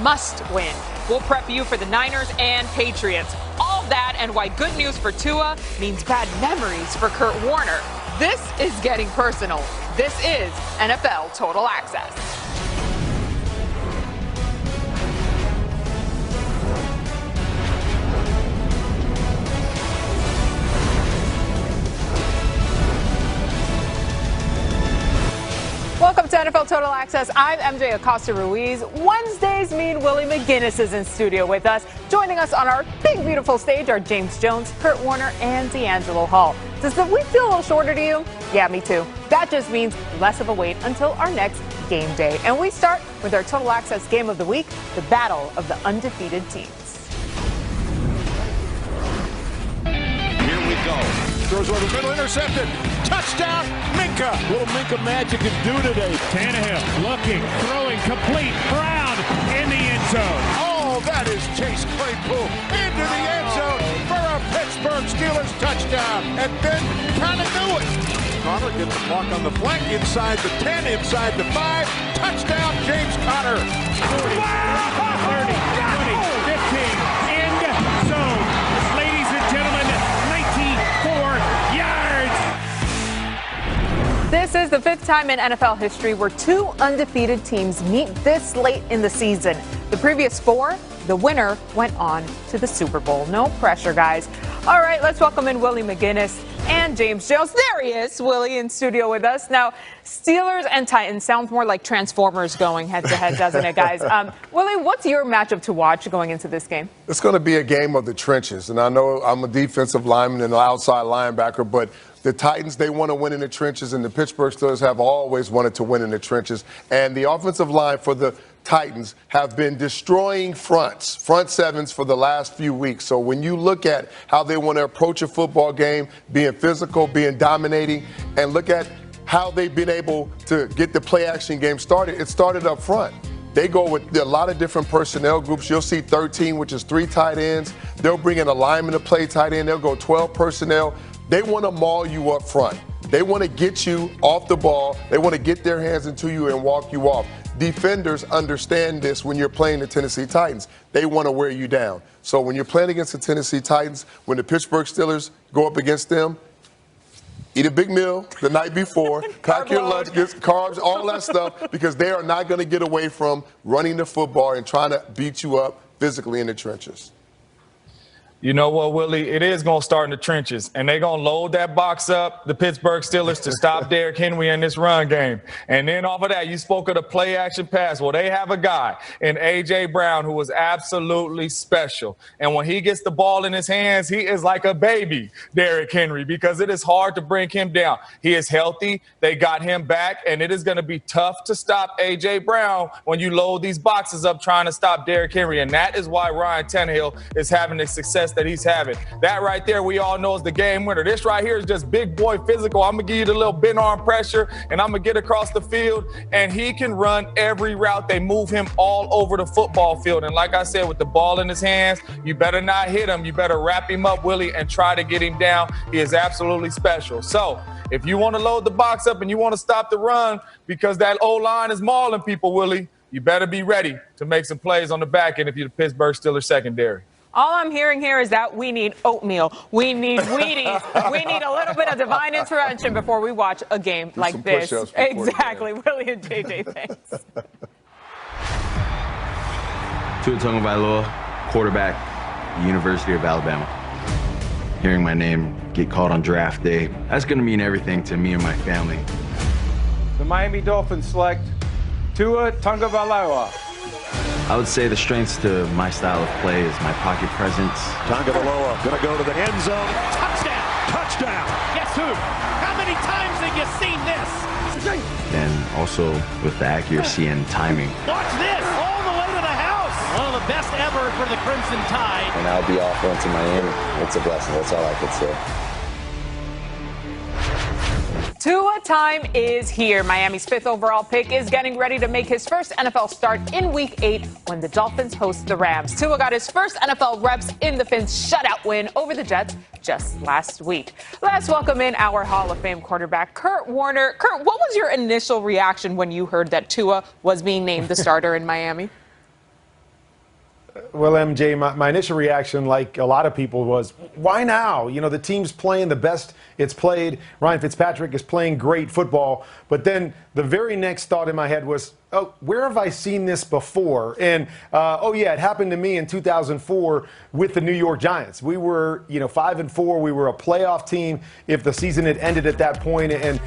must win. We'll prep you for the Niners and Patriots. All that and why good news for Tua means bad memories for Kurt Warner. This is getting personal. This is NFL Total Access. Welcome to NFL Total Access. I'm MJ Acosta-Ruiz. Wednesdays mean Willie McGinnis is in studio with us. Joining us on our big, beautiful stage are James Jones, Kurt Warner, and D'Angelo Hall. Does the week feel a little shorter to you? Yeah, me too. That just means less of a wait until our next game day. And we start with our Total Access game of the week, the battle of the undefeated teams. Here we go. Throws over the middle, intercepted. Touchdown, Minka. Little Minka magic can do today. Tannehill looking, throwing, complete. Brown in the end zone. Oh, that is Chase Claypool into the end zone for a Pittsburgh Steelers touchdown. And then kind of knew it. Connor gets the block on the flank inside the 10, inside the 5. Touchdown, James Conner. 40, 30, 20, 15, end zone. Ladies and gentlemen, 94 yards. This is the fifth time in NFL history where two undefeated teams meet this late in the season. The previous four, the winner went on to the Super Bowl. No pressure, guys. All right, let's welcome in Willie McGinnis and James Jones. There he is, Willie, in studio with us. Now, Steelers and Titans sounds more like Transformers going head-to-head, doesn't it, guys? Willie, what's your matchup to watch going into this game? It's going to be a game of the trenches. And I know I'm a defensive lineman and an outside linebacker, but the Titans, they want to win in the trenches, and the Pittsburgh Steelers have always wanted to win in the trenches. And the offensive line for the Titans have been destroying front sevens for the last few weeks. So when you look at how they want to approach a football game, being physical, being dominating, and look at how they've been able to get the play-action game started, it started up front. They go with a lot of different personnel groups. You'll see 13, which is 3 tight ends. They'll bring in a lineman to play tight end. They'll go 12 personnel. They want to maul you up front. They want to get you off the ball. They want to get their hands into you and walk you off. Defenders understand this when you're playing the Tennessee Titans. They want to wear you down. So when you're playing against the Tennessee Titans, when the Pittsburgh Steelers go up against them, eat a big meal the night before, pack your lunch, get carbs, all that stuff, because they are not going to get away from running the football and trying to beat you up physically in the trenches. You know what, Willie? It is going to start in the trenches, and they're going to load that box up, the Pittsburgh Steelers, to stop Derrick Henry in this run game. And then off of that, you spoke of the play-action pass. Well, they have a guy in A.J. Brown who is absolutely special. And when he gets the ball in his hands, he is like a baby, Derrick Henry, because it is hard to bring him down. He is healthy. They got him back, and it is going to be tough to stop A.J. Brown when you load these boxes up trying to stop Derrick Henry. And that is why Ryan Tannehill is having the success that he's having. That right there, we all know, is the game winner. This right here is just big boy physical. I'm going to give you the little bent arm pressure, and I'm going to get across the field, and he can run every route. They move him all over the football field. And like I said, with the ball in his hands, you better not hit him. You better wrap him up, Willie, and try to get him down. He is absolutely special. So if you want to load the box up and you want to stop the run because that O-line is mauling people, Willie, you better be ready to make some plays on the back end if you're the Pittsburgh Steelers secondary. All I'm hearing here is that we need oatmeal. We need Wheaties. We need a little bit of divine intervention before we watch a game like this. Exactly. Willie and JJ, thanks. Tua Tagovailoa, quarterback, University of Alabama. Hearing my name get called on draft day, that's going to mean everything to me and my family. The Miami Dolphins select Tua Tagovailoa. I would say the strengths to my style of play is my pocket presence. Tagovailoa going to go to the end zone. Touchdown! Touchdown! Guess who? How many times have you seen this? And also with the accuracy and timing. Watch this! All the way to the house! One of the best ever for the Crimson Tide. And I'll be off once in Miami. It's a blessing. That's all I could say. Tua time is here. Miami's 5th overall pick is getting ready to make his first NFL start in Week 8 when the Dolphins host the Rams. Tua got his first NFL reps in the Fins' shutout win over the Jets just last week. Let's welcome in our Hall of Fame quarterback, Kurt Warner. Kurt, what was your initial reaction when you heard that Tua was being named the starter in Miami? Well, MJ, my initial reaction, like a lot of people, was, why now? You know, the team's playing the best it's played. Ryan Fitzpatrick is playing great football. But then the very next thought in my head was, oh, where have I seen this before? And, oh, yeah, it happened to me in 2004 with the New York Giants. We were, 5-4. We were a playoff team if the season had ended at that point, and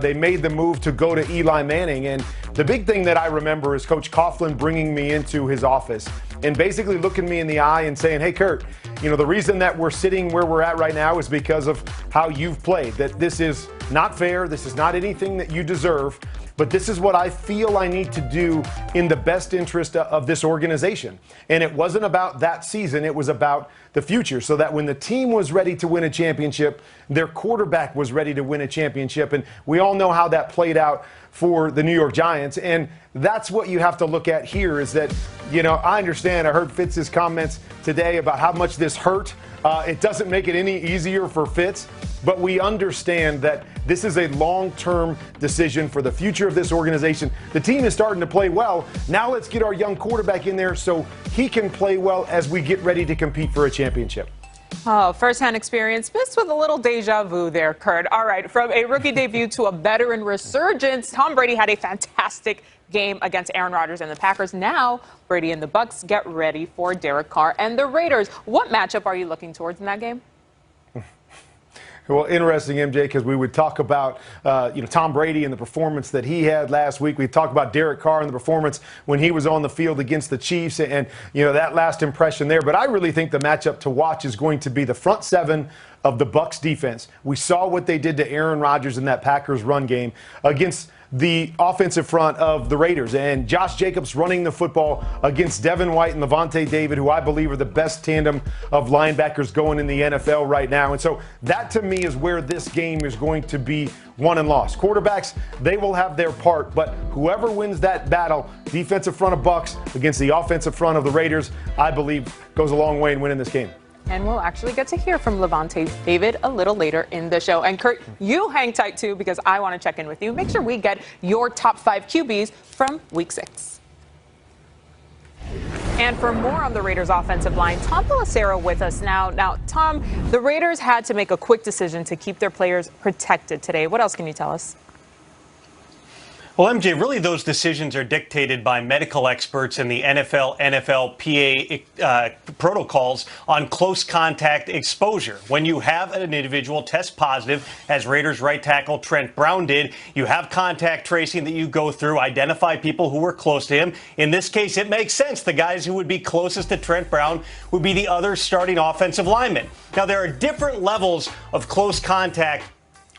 they made the move to go to Eli Manning. And the big thing that I remember is Coach Coughlin bringing me into his office and basically looking me in the eye and saying, hey, Kurt, the reason that we're sitting where we're at right now is because of how you've played, that this is not fair. This is not anything that you deserve. But this is what I feel I need to do in the best interest of this organization. And it wasn't about that season. It was about the future, so that when the team was ready to win a championship, their quarterback was ready to win a championship. And we all know how that played out for the New York Giants. And that's what you have to look at here is that, I understand. I heard Fitz's comments today about how much this hurt. It doesn't make it any easier for Fitz, but we understand that this is a long-term decision for the future of this organization. The team is starting to play well. Now let's get our young quarterback in there so he can play well as we get ready to compete for a championship. Oh, first-hand experience mixed with a little deja vu there, Kurt. All right, from a rookie debut to a veteran resurgence, Tom Brady had a fantastic game against Aaron Rodgers and the Packers. Now, Brady and the Bucs get ready for Derek Carr and the Raiders. What matchup are you looking towards in that game? Well, interesting, MJ, because we would talk about, Tom Brady and the performance that he had last week. We talked about Derek Carr and the performance when he was on the field against the Chiefs and that last impression there. But I really think the matchup to watch is going to be the front seven of the Bucs defense. We saw what they did to Aaron Rodgers in that Packers run game against the offensive front of the Raiders, and Josh Jacobs running the football against Devin White and Levante David, who I believe are the best tandem of linebackers going in the NFL right now. And so that to me is where this game is going to be won and lost. Quarterbacks, they will have their part, but whoever wins that battle, defensive front of Bucs against the offensive front of the Raiders, I believe goes a long way in winning this game. And we'll actually get to hear from Levante David a little later in the show. And Kurt, you hang tight too, because I want to check in with you. Make sure we get your top 5 QBs from Week 6. And for more on the Raiders offensive line, Tom Pelissero with us now. Now, Tom, the Raiders had to make a quick decision to keep their players protected today. What else can you tell us? Well, MJ, really those decisions are dictated by medical experts and the NFLPA protocols on close contact exposure. When you have an individual test positive, as Raiders right tackle Trent Brown did, you have contact tracing that you go through, identify people who were close to him. In this case, it makes sense. The guys who would be closest to Trent Brown would be the other starting offensive linemen. Now, there are different levels of close contact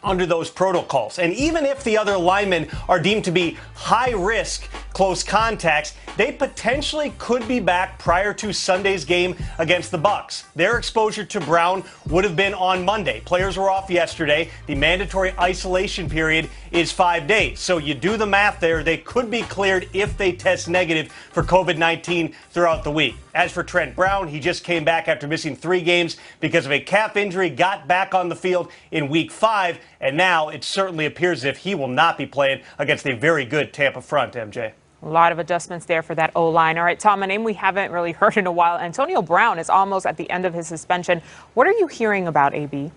under those protocols. And even if the other linemen are deemed to be high-risk close contacts, they potentially could be back prior to Sunday's game against the Bucs. Their exposure to Brown would have been on Monday. Players were off yesterday. The mandatory isolation period is 5 days. So you do the math there. They could be cleared if they test negative for COVID-19 throughout the week. As for Trent Brown, he just came back after missing 3 games because of a calf injury, got back on the field in Week 5, and now it certainly appears as if he will not be playing against a very good Tampa front, MJ. A lot of adjustments there for that O-line. All right, Tom, a name we haven't really heard in a while. Antonio Brown is almost at the end of his suspension. What are you hearing about AB?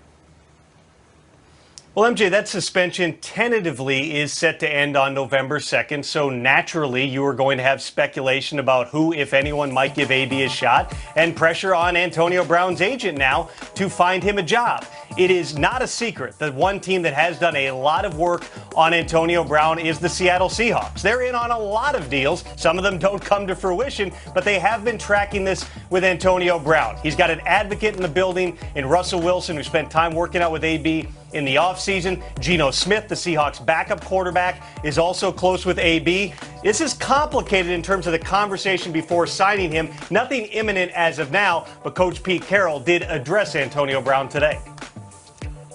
Well, MJ, that suspension tentatively is set to end on November 2nd, so naturally you are going to have speculation about who, if anyone, might give AB a shot, and pressure on Antonio Brown's agent now to find him a job. It is not a secret that one team that has done a lot of work on Antonio Brown is the Seattle Seahawks. They're in on a lot of deals. Some of them don't come to fruition, but they have been tracking this with Antonio Brown. He's got an advocate in the building in Russell Wilson, who spent time working out with AB in the offseason. Geno Smith, the Seahawks backup quarterback, is also close with AB. This is complicated in terms of the conversation before signing him. Nothing imminent as of now, but Coach Pete Carroll did address Antonio Brown today.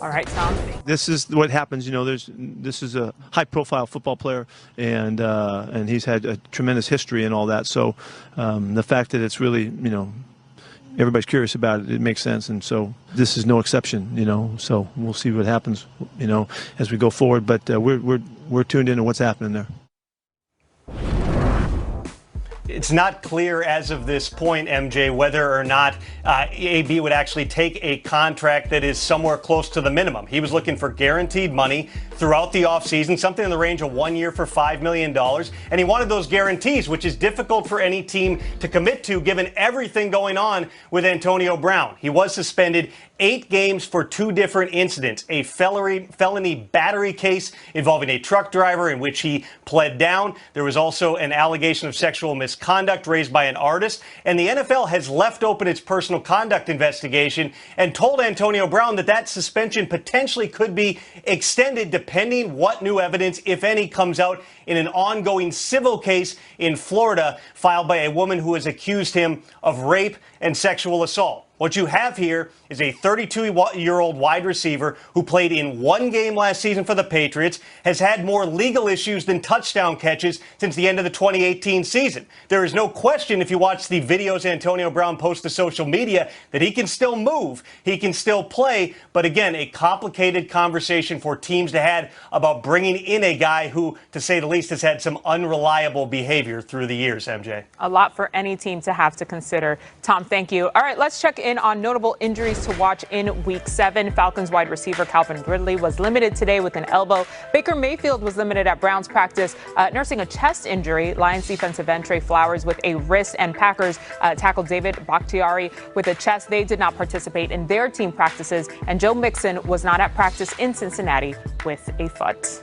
All right, Tom. This is what happens. This is a high-profile football player, and he's had a tremendous history and all that. So the fact that it's really, everybody's curious about it, it makes sense. And so this is no exception, so we'll see what happens, as we go forward. But we're tuned into what's happening there. It's not clear as of this point, MJ, whether or not AB would actually take a contract that is somewhere close to the minimum. He was looking for guaranteed money throughout the offseason, something in the range of 1 year for $5 million. And he wanted those guarantees, which is difficult for any team to commit to given everything going on with Antonio Brown. He was suspended 8 games for 2 different incidents, a felony battery case involving a truck driver in which he pled down. There was also an allegation of sexual misconduct raised by an artist. And the NFL has left open its personal conduct investigation and told Antonio Brown that that suspension potentially could be extended depending what new evidence, if any, comes out in an ongoing civil case in Florida filed by a woman who has accused him of rape and sexual assault. What you have here is a 32-year-old wide receiver who played in 1 game last season for the Patriots, has had more legal issues than touchdown catches since the end of the 2018 season. There is no question, if you watch the videos Antonio Brown posts to social media, that he can still move, he can still play, but again, a complicated conversation for teams to have about bringing in a guy who, to say the least, has had some unreliable behavior through the years, MJ. A lot for any team to have to consider. Tom, thank you. All right, let's check in on notable injuries to watch in Week 7. Falcons wide receiver Calvin Ridley was limited today with an elbow. Baker Mayfield was limited at Browns practice, nursing a chest injury. Lions defensive end Trey Flowers with a wrist, and Packers tackle David Bakhtiari with a chest. They did not participate in their team practices, and Joe Mixon was not at practice in Cincinnati with a foot.